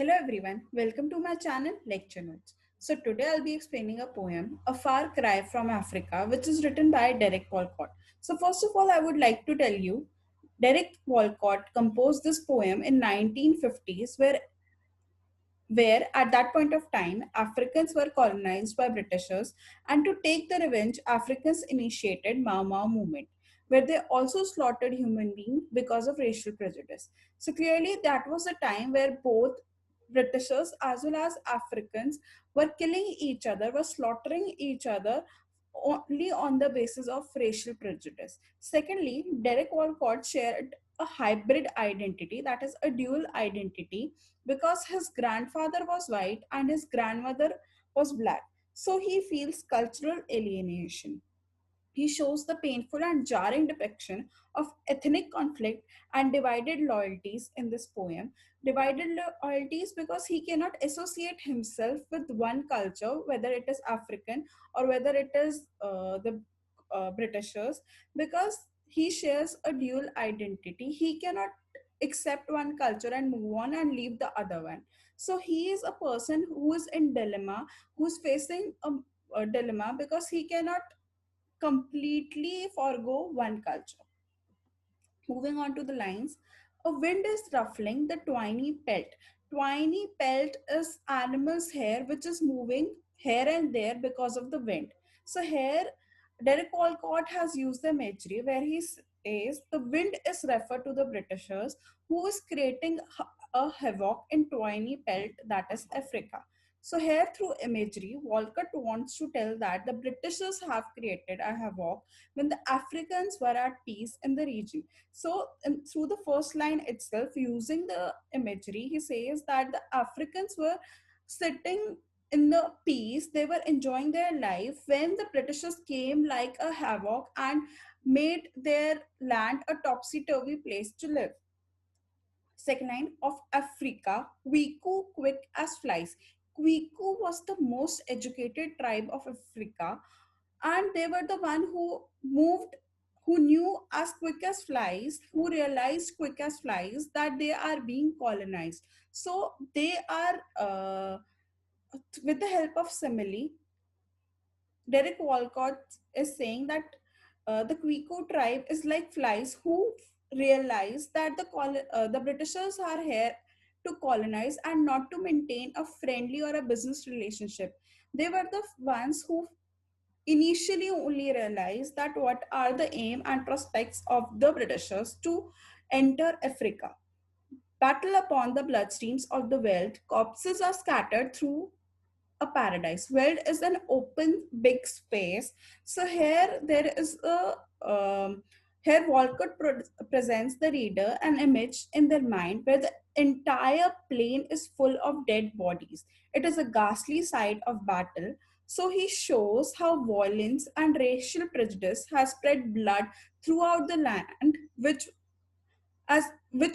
Hello everyone, welcome to my channel Lecture Notes. So today I'll be explaining a poem, A Far Cry from Africa, which is written by Derek Walcott. So first of all, I would like to tell you, Derek Walcott composed this poem in 1950s where at that point of time Africans were colonized by Britishers, and to take the revenge Africans initiated MauMau movement where they also slaughtered human beings because of racial prejudice. So clearly that was a time where both Britishers as well as Africans were killing each other, were slaughtering each other only on the basis of racial prejudice. Secondly, Derek Walcott shared a hybrid identity, that is a dual identity, because his grandfather was white and his grandmother was black. So he feels cultural alienation. He shows the painful and jarring depiction of ethnic conflict and divided loyalties in this poem. Divided loyalties because he cannot associate himself with one culture, whether it is African or whether it is the Britishers, because he shares a dual identity. He cannot accept one culture and move on and leave the other one. So he is a person who is in dilemma, who's facing a dilemma because he cannot completely forgo one culture. Moving on to the lines, a wind is ruffling the twiny pelt. Twiny pelt is animal's hair which is moving here and there because of the wind. So here, Derek Walcott has used the imagery where he says the wind is referred to the Britishers who is creating a havoc in twiny pelt, that is Africa. So here through imagery, Walcott wants to tell that the Britishers have created a havoc when the Africans were at peace in the region. So through the first line itself, using the imagery, he says that the Africans were sitting in the peace, they were enjoying their life when the Britishers came like a havoc and made their land a topsy-turvy place to live. Second line, of Africa, Kwiku quick as flies. Kwiku was the most educated tribe of Africa, and they were the one who moved, who knew as quick as flies, who realized quick as flies that they are being colonized. So they are, with the help of simile, Derek Walcott is saying that the Kwiku tribe is like flies who realize that the Britishers are here to colonize and not to maintain a friendly or a business relationship. They were the ones who initially only realized that what are the aim and prospects of the Britishers to enter Africa. Battle upon the bloodstreams of the Veld, corpses are scattered through a paradise. World is an open big space. So here there is a here Walcott presents the reader an image in their mind where the entire plain is full of dead bodies. It is a ghastly sight of battle. So he shows how violence and racial prejudice has spread blood throughout the land, which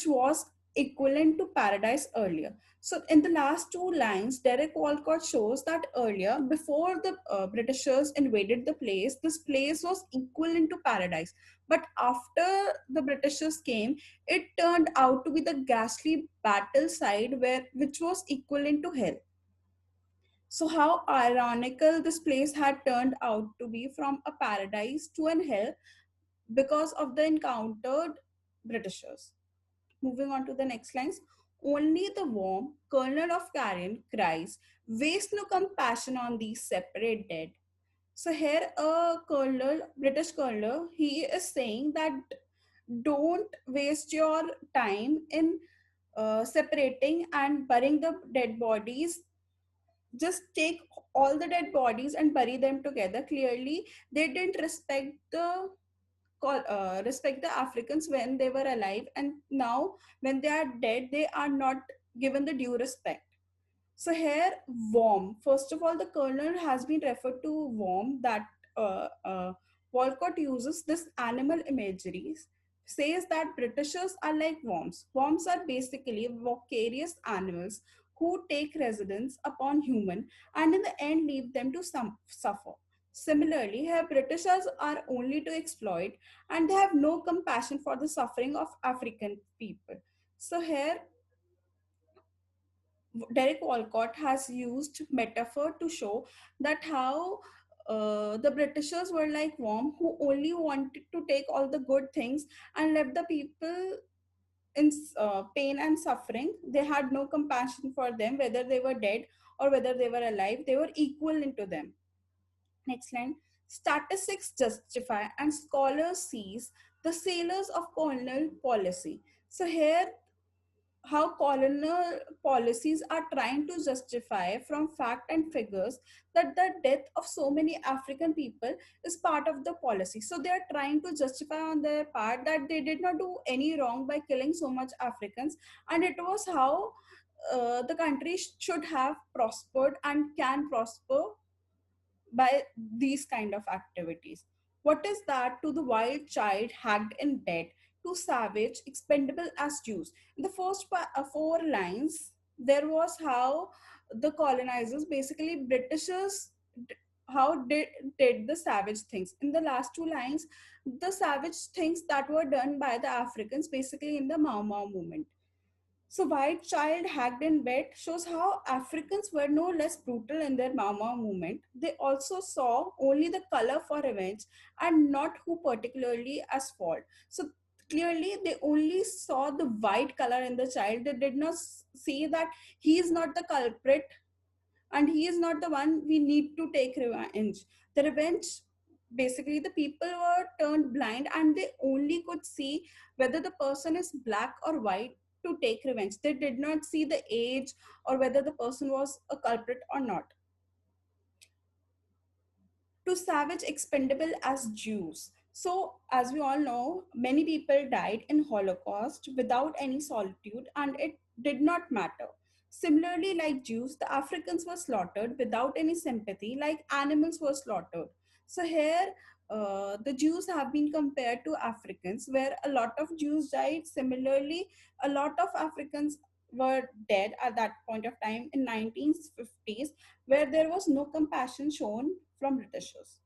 was equivalent to paradise earlier. So in the last two lines, Derek Walcott shows that earlier, before the Britishers invaded the place, this place was equivalent to paradise. But after the Britishers came, it turned out to be the ghastly battle side which was equivalent to hell. So how ironical this place had turned out to be, from a paradise to an hell, because of the encountered Britishers. Moving on to the next lines. Only the warm kernel of carrion cries, waste no compassion on these separate dead. So here a colonel, British colonel, he is saying that don't waste your time in separating and burying the dead bodies. Just take all the dead bodies and bury them together. Clearly, they didn't respect the Africans when they were alive, and now when they are dead, they are not given the due respect. So here, worm. First of all, the kernel has been referred to worm. That uh, uh, Walcott uses this animal imagery, says that Britishers are like worms. Worms are basically voracious animals who take residence upon human and in the end leave them to suffer. Similarly, here Britishers are only to exploit and they have no compassion for the suffering of African people. So here Derek Walcott has used metaphor to show that how the Britishers were like worm who only wanted to take all the good things and left the people in pain and suffering. They had no compassion for them, whether they were dead or whether they were alive. They were equal into them. Next line. Statistics justify and scholars seize the sailors of colonial policy. So here how colonial policies are trying to justify from fact and figures that the death of so many African people is part of the policy. So they are trying to justify on their part that they did not do any wrong by killing so much Africans, and it was how the country should have prospered and can prosper by these kind of activities. What is that to the wild child hacked in bed, to savage, expendable as Jews? In the first four lines, there was how the colonizers, basically Britishers, how did the savage things. In the last two lines, the savage things that were done by the Africans, basically in the MauMau movement. So, White Child Hacked in Bed shows how Africans were no less brutal in their MauMau movement. They also saw only the color for revenge and not who particularly as fault. So, clearly, they only saw the white color in the child. They did not see that he is not the culprit and he is not the one we need to take revenge. The revenge, basically the people were turned blind and they only could see whether the person is black or white to take revenge. They did not see the age or whether the person was a culprit or not. To savage expendable as Jews. So, as we all know, many people died in Holocaust without any solitude, and it did not matter. Similarly, like Jews, the Africans were slaughtered without any sympathy, like animals were slaughtered. So here, the Jews have been compared to Africans, where a lot of Jews died. Similarly, a lot of Africans were dead at that point of time in 1950s, where there was no compassion shown from Britishers.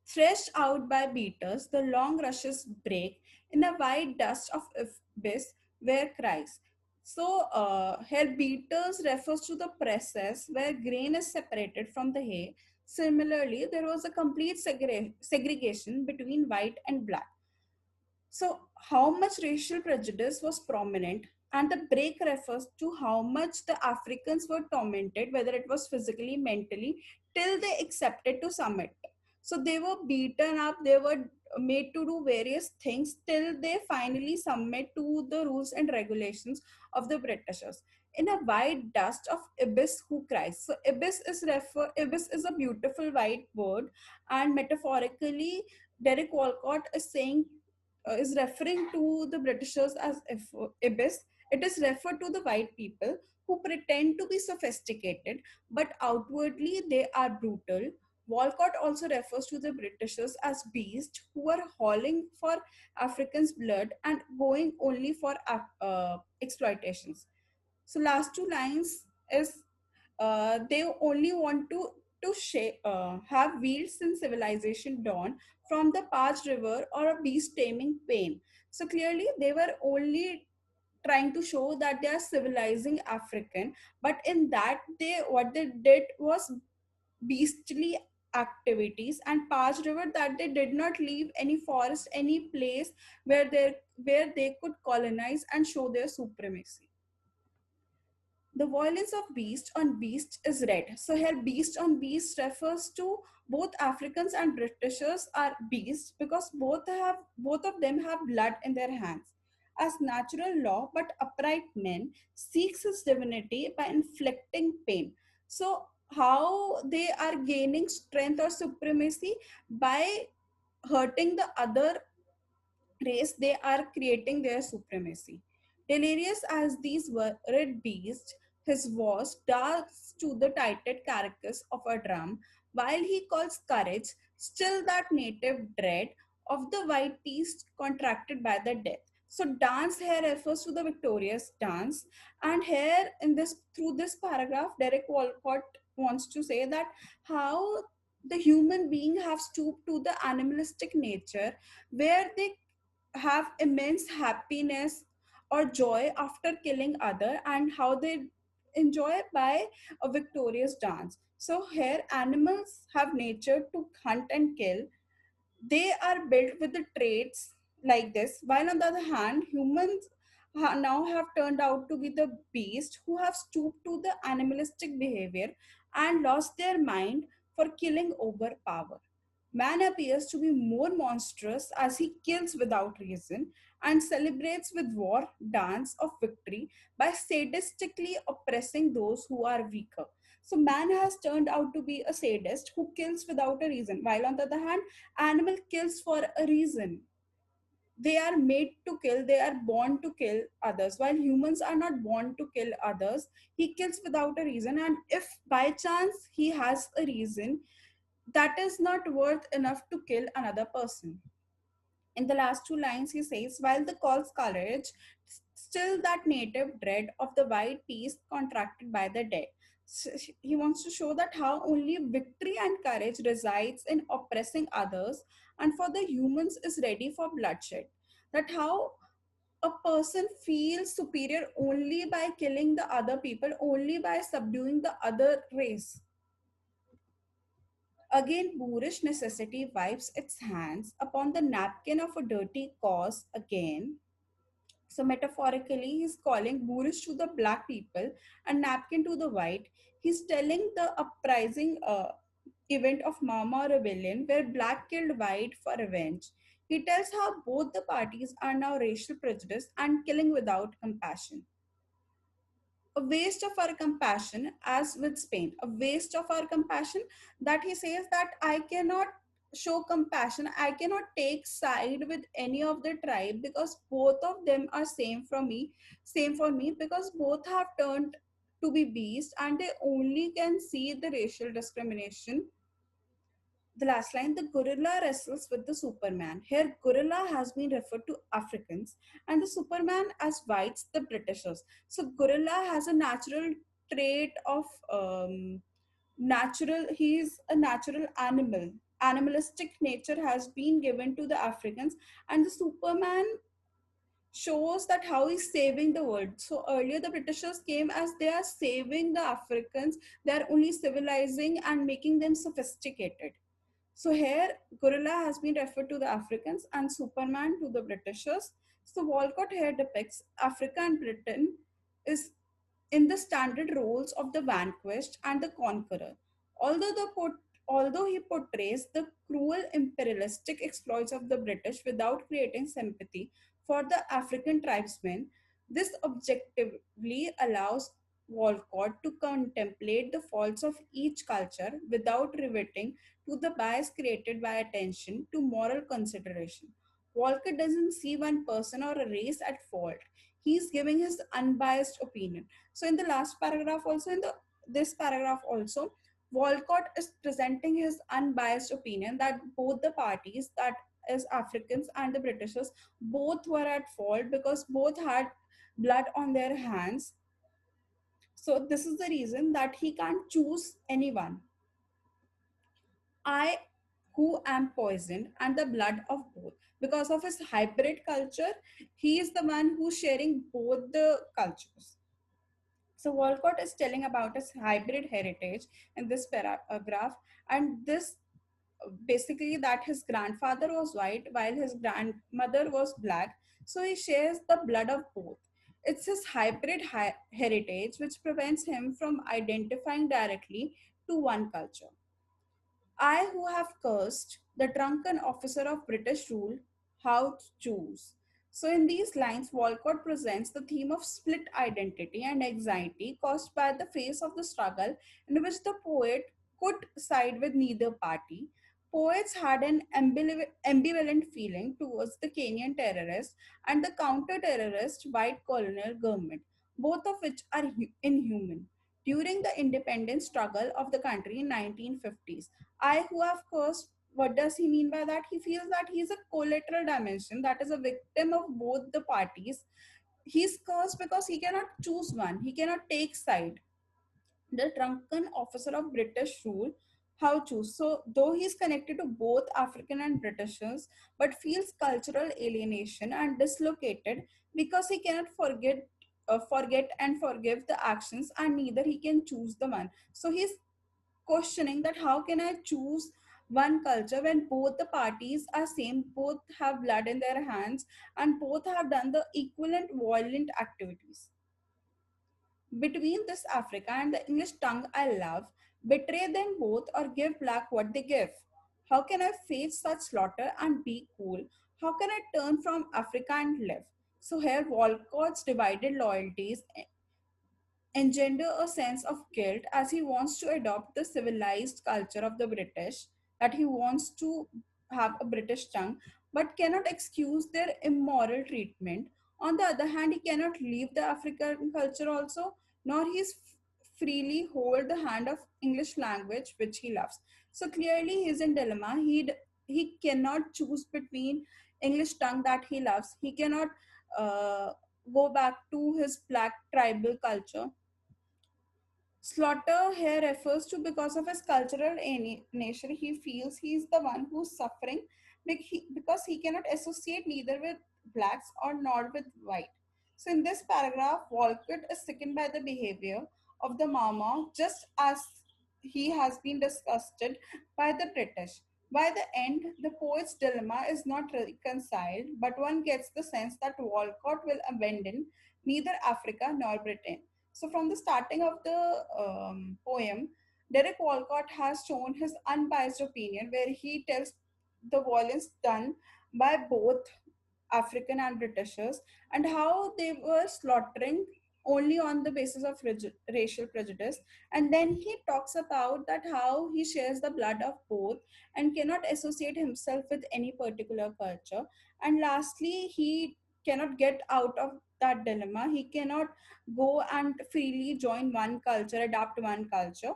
Threshed out by beaters, the long rushes break in a white dust of abyss where cries. So, here beaters refers to the presses where grain is separated from the hay. Similarly, there was a complete segregation between white and black. So, how much racial prejudice was prominent, and the break refers to how much the Africans were tormented, whether it was physically, mentally, till they accepted to submit. So, they were beaten up, they were made to do various things till they finally submit to the rules and regulations of the Britishers. In a white dust of abyss who cries. So abyss is a beautiful white word, and metaphorically Derek Walcott is saying is referring to the Britishers as abyss. It is referred to the white people who pretend to be sophisticated, but outwardly they are brutal. Walcott also refers to the Britishers as beasts who are hauling for Africans' blood and going only for exploitations. So last two lines is they only want to have wheels in civilization dawn from the parched river or a beast taming pain. So clearly they were only trying to show that they are civilizing African, but in that they what they did was beastly activities and parched river, that they did not leave any forest, any place where they could colonize and show their supremacy. The violence of beast on beast is red. So here beast on beast refers to both Africans and Britishers are beasts because both of them have blood in their hands. As natural law, but upright men seeks his divinity by inflicting pain. So how they are gaining strength or supremacy by hurting the other race, they are creating their supremacy. Delirious as these were red beasts, his voice darts to the tighted carcass of a drum, while he calls courage, still that native dread of the white beast contracted by the death. So dance here refers to the victorious dance, and here in this through this paragraph, Derek Walcott wants to say that how the human being have stooped to the animalistic nature where they have immense happiness or joy after killing other, and how they enjoy by a victorious dance. So here animals have nature to hunt and kill. They are built with the traits like this, while on the other hand humans now have turned out to be the beast who have stooped to the animalistic behavior and lost their mind for killing over power. Man appears to be more monstrous as he kills without reason and celebrates with war dance of victory by sadistically oppressing those who are weaker. So man has turned out to be a sadist who kills without a reason, while on the other hand, animal kills for a reason. They are made to kill, they are born to kill others, while humans are not born to kill others. He kills without a reason, and if by chance he has a reason, that is not worth enough to kill another person. In the last two lines, he says, while the calls courage, still that native dread of the white peace contracted by the dead. So he wants to show that how only victory and courage resides in oppressing others, and for the humans is ready for bloodshed. That how a person feels superior only by killing the other people, only by subduing the other race. Again, boorish necessity wipes its hands upon the napkin of a dirty cause again. So, metaphorically, he's calling boorish to the black people and napkin to the white. He's telling the uprising event of MauMau rebellion where black killed white for revenge. He tells how both the parties are now racial prejudice and killing without compassion. A waste of our compassion, as with Spain, a waste of our compassion, that he says that I cannot show compassion, I cannot take side with any of the tribe because both of them are same for me, because both have turned to be beasts and they only can see the racial discrimination. The last line, the gorilla wrestles with the Superman. Here, gorilla has been referred to Africans and the Superman as whites, the Britishers. So, gorilla has a natural trait of he's a natural animal. Animalistic nature has been given to the Africans, and the Superman shows that how he's saving the world. So earlier the Britishers came as they are saving the Africans, they are only civilizing and making them sophisticated. So here, gorilla has been referred to the Africans and Superman to the Britishers. So Walcott here depicts Africa and Britain is in the standard roles of the vanquished and the conqueror. Although although he portrays the cruel imperialistic exploits of the British without creating sympathy for the African tribesmen, this objectively allows Walcott to contemplate the faults of each culture without reverting to the bias created by attention to moral consideration. Walcott doesn't see one person or a race at fault. He's giving his unbiased opinion. So in the last paragraph also, in the this paragraph also, Walcott is presenting his unbiased opinion that both the parties, that is Africans and the Britishers, both were at fault because both had blood on their hands. So this is the reason that he can't choose anyone. I who am poisoned and the blood of both. Because of his hybrid culture, he is the one who's sharing both the cultures. So Walcott is telling about his hybrid heritage in this paragraph, and this basically that his grandfather was white while his grandmother was black. So he shares the blood of both. It's his hybrid heritage which prevents him from identifying directly to one culture. I who have cursed the drunken officer of British rule, how to choose. So, in these lines, Walcott presents the theme of split identity and anxiety caused by the face of the struggle, in which the poet could side with neither party. Poets had an ambivalent feeling towards the Kenyan terrorist and the counter terrorist white colonial government, both of which are inhuman. During the independence struggle of the country in 1950s, I who have cursed, what does he mean by that? He feels that he's a collateral dimension, that is a victim of both the parties. He's cursed because he cannot choose one, he cannot take side. The drunken officer of British rule How choose? So, though he's connected to both African and Britishers, but feels cultural alienation and dislocated because he cannot forget and forgive the actions, and neither he can choose the one. So he's questioning that how can I choose one culture when both the parties are same, both have blood in their hands, and both have done the equivalent violent activities. Between this Africa and the English tongue I love, betray them both or give black what they give. How can I face such slaughter and be cool? How can I turn from Africa and live? So here Walcott's divided loyalties engender a sense of guilt as he wants to adopt the civilized culture of the British, that he wants to have a British tongue, but cannot excuse their immoral treatment. On the other hand, he cannot leave the African culture also, nor he's freely hold the hand of English language which he loves. So clearly he's in dilemma. He cannot choose between English tongue that he loves. He cannot uh, go back to his black tribal culture. Slaughter here refers to because of his cultural nature, he feels he is the one who's suffering because he cannot associate neither with blacks or nor with white. So in this paragraph, Walcott is sickened by the behavior of the MauMau just as he has been disgusted by the British. By the end, the poet's dilemma is not reconciled, but one gets the sense that Walcott will abandon neither Africa nor Britain. So, from the starting of the poem, Derek Walcott has shown his unbiased opinion where he tells the violence done by both African and Britishers and how they were slaughtering only on the basis of racial prejudice. And then he talks about that how he shares the blood of both and cannot associate himself with any particular culture. And lastly, he cannot get out of that dilemma. He cannot go and freely join one culture, adapt one culture.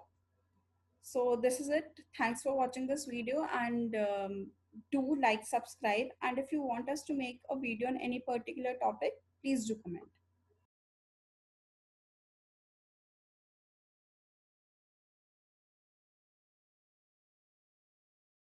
So this is it. Thanks for watching this video, and do like, subscribe, and if you want us to make a video on any particular topic, please do comment.